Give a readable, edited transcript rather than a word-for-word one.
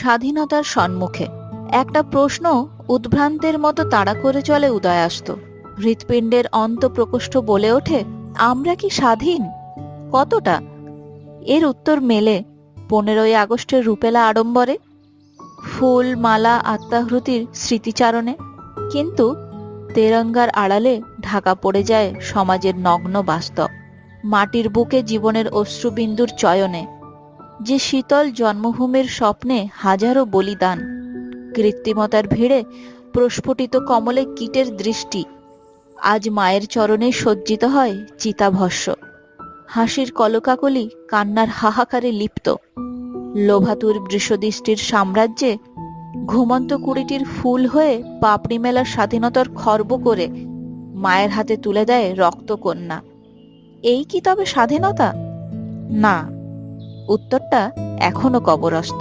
স্বাধীনতার সম্মুখে একটা প্রশ্ন উদ্ভ্রান্তের মতো তাড়া করে চলে উদয়াস্ত। হৃৎপিণ্ডের অন্তঃপ্রকোষ্ঠ বলে ওঠে, আমরা কি স্বাধীন? কতটা? এর উত্তর মেলে 15ই আগস্টের রূপেলা আড়ম্বরে, ফুল মালা আত্মাহুতির স্মৃতিচারণে। কিন্তু তেরঙ্গার আড়ালে ঢাকা পড়ে যায় সমাজের নগ্ন বাস্তব। মাটির বুকে জীবনের অশ্রুবিন্দুর চয়নে, যে শীতল জন্মভূমির স্বপ্নে হাজারো বলিদান, কৃত্রিমতার ভিড়ে প্রস্ফুটিত কমলে কীটের দৃষ্টি। আজ মায়ের চরণে সজ্জিত হয় চিতাভস্য, হাসির কলকাকলি কান্নার হাহাকারে লিপ্ত। লোভাতুর বৃষদৃষ্টির সাম্রাজ্যে ঘুমন্ত কুড়িটির ফুল হয়ে পাপড়ি মেলার স্বাধীনতার খর্ব করে মায়ের হাতে তুলে দেয় রক্তকন্যা। এই কি তবে স্বাধীনতা? না, উত্তরটা এখনো কবরস্থ।